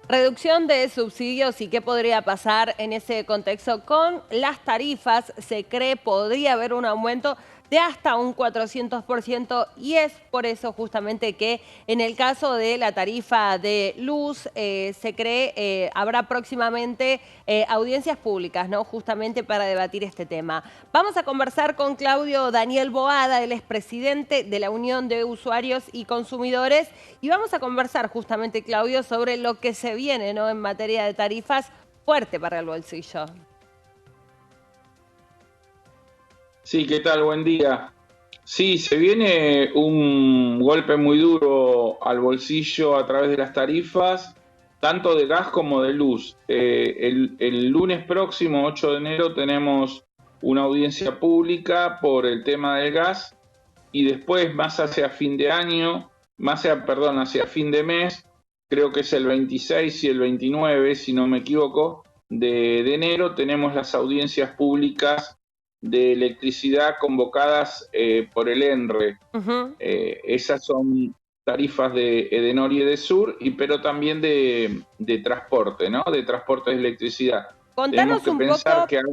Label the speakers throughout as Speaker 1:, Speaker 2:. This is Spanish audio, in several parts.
Speaker 1: Reducción de subsidios y qué podría pasar en ese contexto con las tarifas. Se cree podría haber un aumento de hasta un 400% y es por eso justamente que en el caso de la tarifa de luz se cree habrá próximamente audiencias públicas, ¿no? Justamente para debatir este tema. Vamos a conversar con Claudio Daniel Boada, él es presidente de la Unión de Usuarios y Consumidores y vamos a conversar justamente, Claudio, sobre lo que se viene, ¿no? En materia de tarifas, fuerte para el bolsillo.
Speaker 2: Sí, ¿qué tal? Buen día. Sí, se viene un golpe muy duro al bolsillo a través de las tarifas, tanto de gas como de luz. El lunes próximo, 8 de enero, tenemos una audiencia pública por el tema del gas y después, más hacia fin de año, hacia fin de mes, creo que es el 26 y el 29, si no me equivoco, de enero, tenemos las audiencias públicas de electricidad convocadas por el ENRE.
Speaker 1: Ujú.
Speaker 2: Esas son tarifas de Edenor y Edesur, pero también de transporte, ¿no? De transporte de electricidad. Tenemos
Speaker 1: Contanos
Speaker 2: que
Speaker 1: un
Speaker 2: pensar
Speaker 1: poco
Speaker 2: que hay...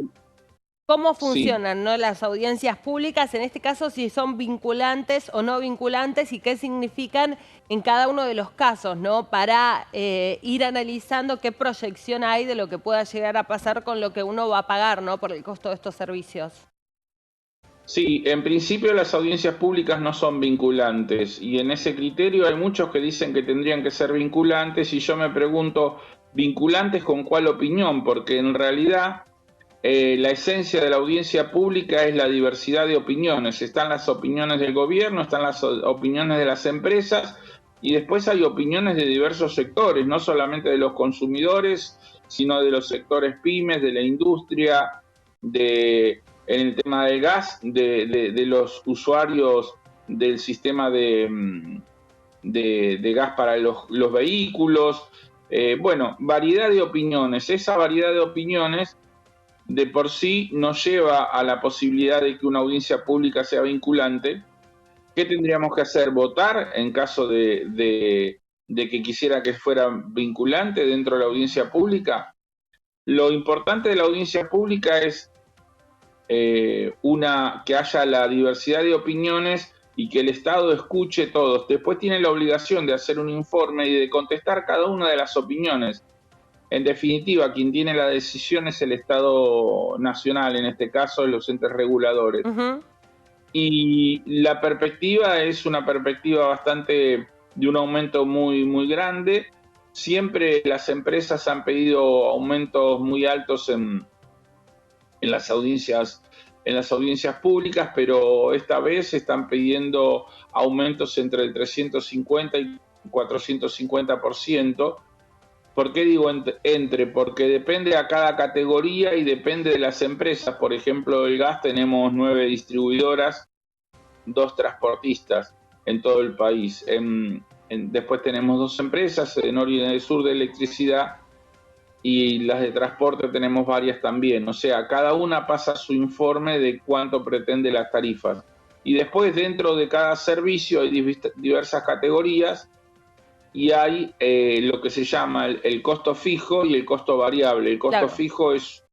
Speaker 1: cómo
Speaker 2: Sí.
Speaker 1: funcionan, ¿no? Las audiencias públicas, en este caso, si son vinculantes o no vinculantes y qué significan en cada uno de los casos, ¿no? Para ir analizando qué proyección hay de lo que pueda llegar a pasar con lo que uno va a pagar, ¿no? Por el costo de estos servicios.
Speaker 2: Sí, en principio las audiencias públicas no son vinculantes y en ese criterio hay muchos que dicen que tendrían que ser vinculantes y yo me pregunto, ¿vinculantes con cuál opinión? Porque en realidad la esencia de la audiencia pública es la diversidad de opiniones. Están las opiniones del gobierno, están las opiniones de las empresas y después hay opiniones de diversos sectores, no solamente de los consumidores, sino de los sectores pymes, de la industria, en el tema del gas, de los usuarios del sistema de gas para los vehículos. Bueno, variedad de opiniones. Esa variedad de opiniones de por sí nos lleva a la posibilidad de que una audiencia pública sea vinculante. ¿Qué tendríamos que hacer? ¿Votar en caso de que quisiera que fuera vinculante dentro de la audiencia pública? Lo importante de la audiencia pública es que haya la diversidad de opiniones y que el Estado escuche todos. Después tiene la obligación de hacer un informe y de contestar cada una de las opiniones. En definitiva, quien tiene la decisión es el Estado nacional, en este caso los entes reguladores.
Speaker 1: Ujú.
Speaker 2: Y la perspectiva es una perspectiva bastante de un aumento muy, muy grande. Siempre las empresas han pedido aumentos muy altos en las audiencias públicas, pero esta vez están pidiendo aumentos entre el 350 y 450%. ¿Por qué digo entre? Porque depende a cada categoría y depende de las empresas. Por ejemplo, el gas tenemos 9 distribuidoras, 2 transportistas en todo el país. Después tenemos 2 empresas, Edenor y Edesur de electricidad, y las de transporte tenemos varias también. O sea, cada una pasa su informe de cuánto pretende las tarifas. Y después dentro de cada servicio hay diversas categorías y hay lo que se llama el costo fijo y el costo variable. El costo
Speaker 1: Claro.
Speaker 2: fijo es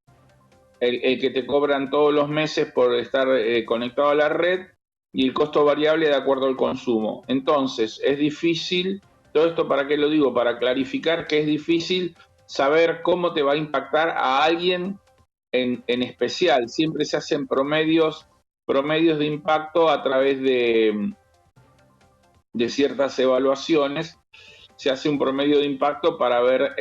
Speaker 2: el que te cobran todos los meses por estar conectado a la red y el costo variable de acuerdo al consumo. Entonces, es difícil, todo esto para qué lo digo, para clarificar que es difícil saber cómo te va a impactar a alguien en especial. Siempre se hacen promedios de impacto a través de ciertas evaluaciones. Se hace un promedio de impacto para ver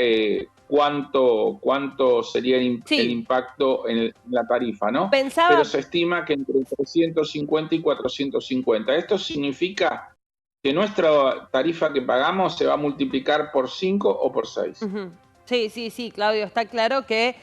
Speaker 2: cuánto sería el
Speaker 1: Sí,
Speaker 2: impacto en la tarifa, ¿no? Pero
Speaker 1: pensaba.
Speaker 2: se estima que entre 350 y 450. Esto significa que nuestra tarifa que pagamos se va a multiplicar por 5 o por 6.
Speaker 1: Ujú. Sí, sí, sí, Claudio, está claro que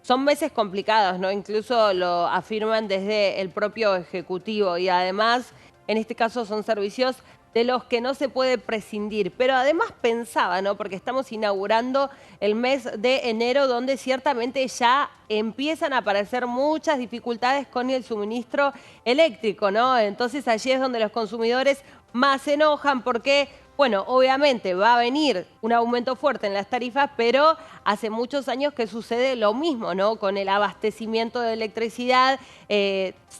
Speaker 1: son meses complicados, ¿no? Incluso lo afirman desde el propio Ejecutivo y además, en este caso, son servicios de los que no se puede prescindir. Pero además pensaba, ¿no? Porque estamos inaugurando el mes de enero, donde ciertamente ya empiezan a aparecer muchas dificultades con el suministro eléctrico, ¿no? Entonces allí es donde los consumidores más se enojan porque bueno, obviamente va a venir un aumento fuerte en las tarifas, pero hace muchos años que sucede lo mismo, ¿no? Con el abastecimiento de electricidad,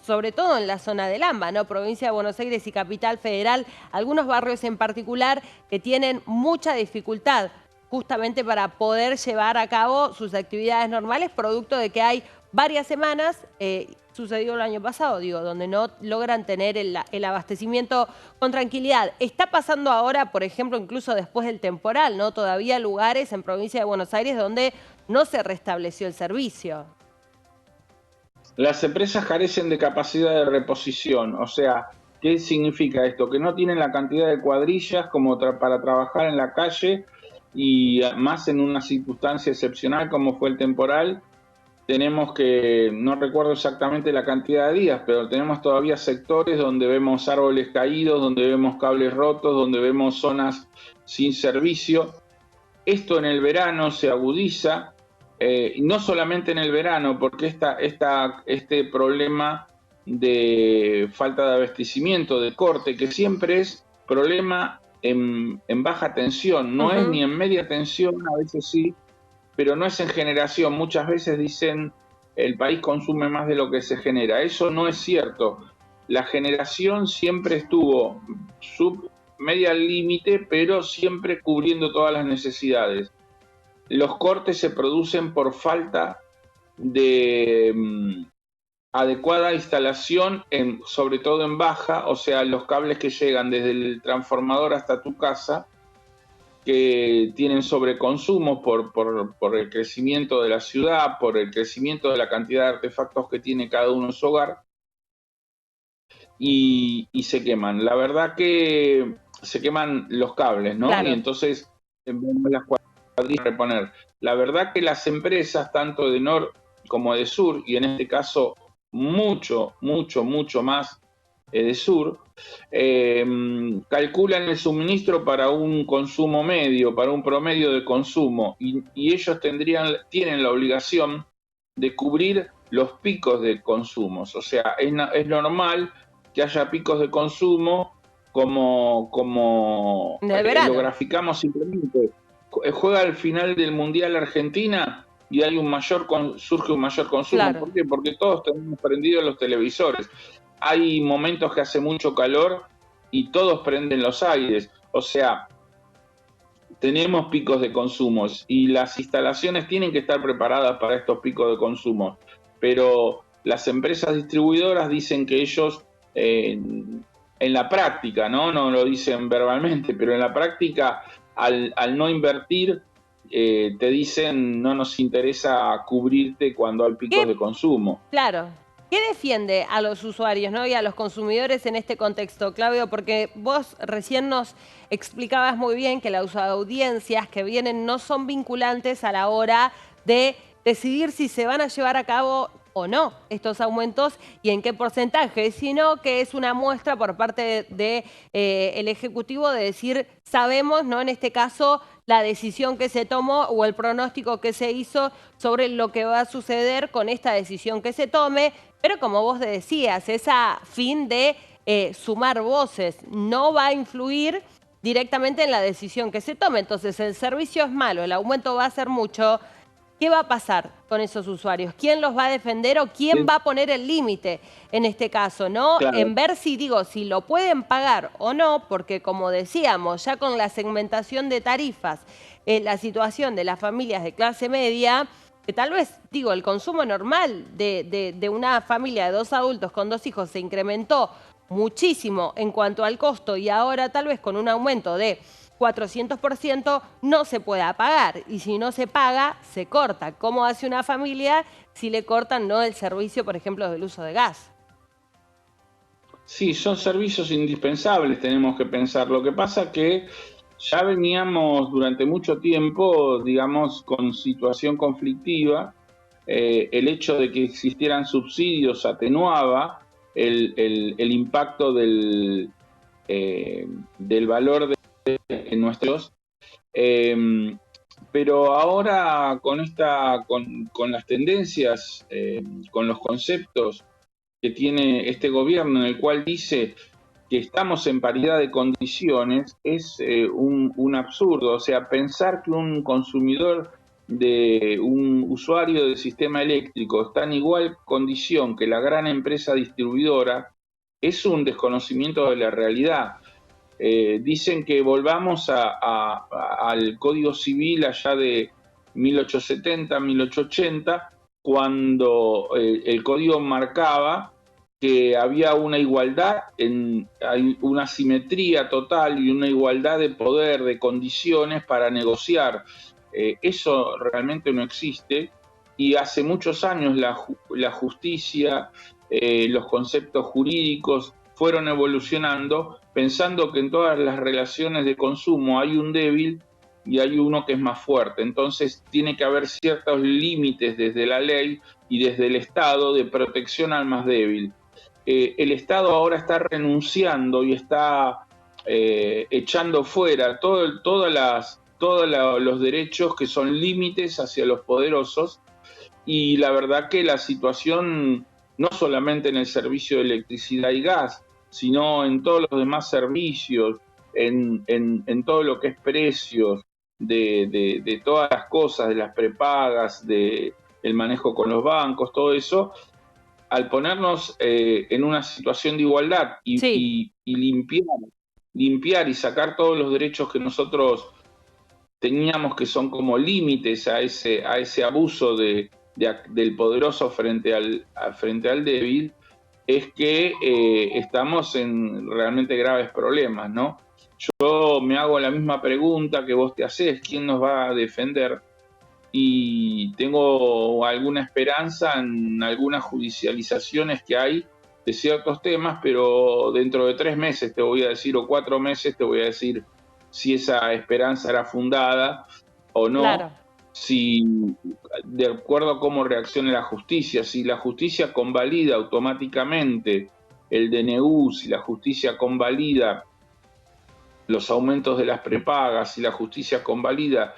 Speaker 1: sobre todo en la zona del AMBA, ¿no? Provincia de Buenos Aires y Capital Federal, algunos barrios en particular que tienen mucha dificultad justamente para poder llevar a cabo sus actividades normales, producto de que hay varias semanas, sucedió el año pasado, digo, donde no logran tener el abastecimiento con tranquilidad. Está pasando ahora, por ejemplo, incluso después del temporal, ¿no? Todavía lugares en provincia de Buenos Aires donde no se restableció el servicio.
Speaker 2: Las empresas carecen de capacidad de reposición, o sea, ¿qué significa esto? Que no tienen la cantidad de cuadrillas como para trabajar en la calle y más en una circunstancia excepcional como fue el temporal. Tenemos que, no recuerdo exactamente la cantidad de días, pero tenemos todavía sectores donde vemos árboles caídos, donde vemos cables rotos, donde vemos zonas sin servicio. Esto en el verano se agudiza, no solamente en el verano, porque este problema de falta de abastecimiento, de corte, que siempre es problema en baja tensión, no es ni en media tensión, a veces sí, pero no es en generación. Muchas veces dicen el país consume más de lo que se genera. Eso no es cierto. La generación siempre estuvo media al límite, pero siempre cubriendo todas las necesidades. Los cortes se producen por falta de adecuada instalación, sobre todo en baja, o sea, los cables que llegan desde el transformador hasta tu casa, que tienen sobreconsumo por el crecimiento de la ciudad, por el crecimiento de la cantidad de artefactos que tiene cada uno en su hogar, y se queman. La verdad que se queman los cables, ¿no?
Speaker 1: Claro.
Speaker 2: Y entonces vemos las cuadrillas reponer. La verdad que las empresas, tanto de Nor como de Sur, y en este caso mucho más de Sur, calculan el suministro para un consumo medio, para un promedio de consumo, y ellos tienen la obligación de cubrir los picos de consumos. O sea, es normal que haya picos de consumo como
Speaker 1: En el
Speaker 2: lo
Speaker 1: verano.
Speaker 2: graficamos simplemente. Juega al final del Mundial Argentina y hay surge un mayor consumo.
Speaker 1: Claro.
Speaker 2: ¿Por qué? Porque todos tenemos prendidos los televisores. Hay momentos que hace mucho calor y todos prenden los aires. O sea, tenemos picos de consumos y las instalaciones tienen que estar preparadas para estos picos de consumo. Pero las empresas distribuidoras dicen que ellos, en la práctica, ¿no? No lo dicen verbalmente, pero en la práctica, al no invertir, te dicen no nos interesa cubrirte cuando hay picos de consumo.
Speaker 1: Claro. ¿Qué defiende a los usuarios, ¿no? Y a los consumidores en este contexto, Claudio? Porque vos recién nos explicabas muy bien que las audiencias que vienen no son vinculantes a la hora de decidir si se van a llevar a cabo o no estos aumentos y en qué porcentaje, sino que es una muestra por parte de, el Ejecutivo de decir, sabemos, ¿no? En este caso, la decisión que se tomó o el pronóstico que se hizo sobre lo que va a suceder con esta decisión que se tome, pero como vos decías, es a fin de sumar voces, no va a influir directamente en la decisión que se tome. Entonces, el servicio es malo, el aumento va a ser mucho. ¿Qué va a pasar con esos usuarios? ¿Quién los va a defender o quién va a poner el límite en este caso, ¿no?
Speaker 2: Claro.
Speaker 1: En ver si lo pueden pagar o no, porque como decíamos, ya con la segmentación de tarifas, la situación de las familias de clase media, que tal vez, el consumo normal de una familia de 2 adultos con 2 hijos se incrementó muchísimo en cuanto al costo y ahora tal vez con un aumento de 400% no se pueda pagar. Y si no se paga, se corta. ¿Cómo hace una familia si le cortan no el servicio, por ejemplo, del uso de gas?
Speaker 2: Sí, son servicios indispensables, tenemos que pensar. Lo que pasa que ya veníamos durante mucho tiempo, digamos, con situación conflictiva. El hecho de que existieran subsidios atenuaba el impacto del valor de nuestros. Pero ahora con las tendencias, con los conceptos que tiene este gobierno, en el cual dice que estamos en paridad de condiciones es un absurdo. O sea, pensar que un consumidor un usuario del sistema eléctrico está en igual condición que la gran empresa distribuidora es un desconocimiento de la realidad. Dicen que volvamos al Código Civil allá de 1870, 1880, cuando el código marcaba que había una igualdad, hay una simetría total y una igualdad de poder, de condiciones para negociar. Eso realmente no existe y hace muchos años la justicia, los conceptos jurídicos fueron evolucionando pensando que en todas las relaciones de consumo hay un débil y hay uno que es más fuerte. Entonces tiene que haber ciertos límites desde la ley y desde el Estado de protección al más débil. El Estado ahora está renunciando y está echando fuera todos los derechos que son límites hacia los poderosos, y la verdad que la situación, no solamente en el servicio de electricidad y gas, sino en todos los demás servicios, en todo lo que es precios de todas las cosas, de las prepagas, de el manejo con los bancos, todo eso, al ponernos en una situación de igualdad
Speaker 1: Sí.
Speaker 2: y limpiar y sacar todos los derechos que nosotros teníamos, que son como límites a ese abuso del poderoso frente al débil, es que estamos en realmente graves problemas, ¿no? Yo me hago la misma pregunta que vos te haces: ¿quién nos va a defender? Y tengo alguna esperanza en algunas judicializaciones que hay de ciertos temas, pero dentro de 3 meses te voy a decir, o 4 meses te voy a decir si esa esperanza era fundada o
Speaker 1: Claro.
Speaker 2: no, si de acuerdo a cómo reaccione la justicia, si la justicia convalida automáticamente el DNU, si la justicia convalida los aumentos de las prepagas, si la justicia convalida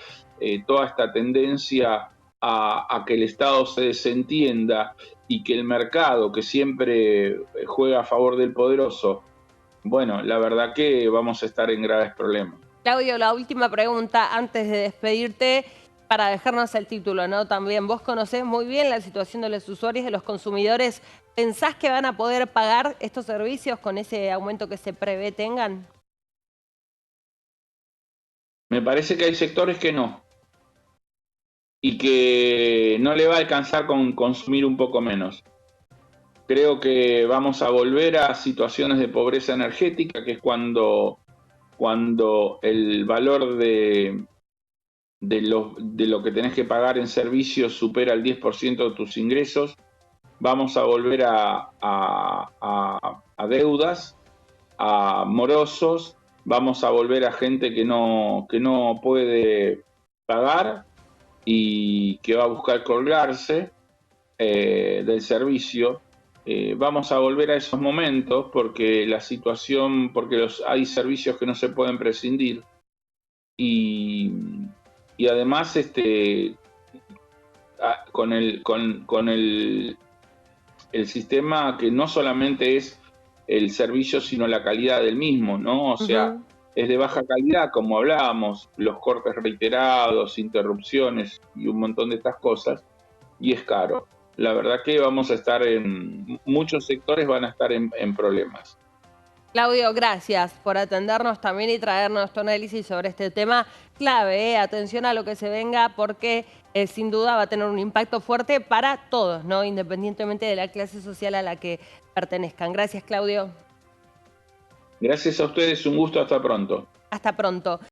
Speaker 2: toda esta tendencia a que el Estado se desentienda y que el mercado, que siempre juega a favor del poderoso, bueno, la verdad que vamos a estar en graves problemas.
Speaker 1: Claudio, la última pregunta antes de despedirte, para dejarnos el título, ¿no? También vos conocés muy bien la situación de los usuarios, de los consumidores. ¿Pensás que van a poder pagar estos servicios con ese aumento que se prevé tengan?
Speaker 2: Me parece que hay sectores que no, y que no le va a alcanzar con consumir un poco menos. Creo que vamos a volver a situaciones de pobreza energética, que es cuando el valor de lo que tenés que pagar en servicios supera el 10% de tus ingresos. Vamos a volver a deudas, a morosos, vamos a volver a gente que no puede pagar y que va a buscar colgarse del servicio. Vamos a volver a esos momentos porque la situación, porque hay servicios que no se pueden prescindir, y, y además con el sistema, que no solamente es el servicio sino la calidad del mismo, ¿no? O sea,
Speaker 1: Ujú.
Speaker 2: es de baja calidad, como hablábamos, los cortes reiterados, interrupciones y un montón de estas cosas, y es caro. La verdad que vamos a estar muchos sectores van a estar en problemas.
Speaker 1: Claudio, gracias por atendernos también y traernos tu análisis sobre este tema clave. Atención a lo que se venga porque sin duda va a tener un impacto fuerte para todos, ¿no? Independientemente de la clase social a la que pertenezcan. Gracias, Claudio.
Speaker 2: Gracias a ustedes, un gusto, hasta pronto.
Speaker 1: Hasta pronto.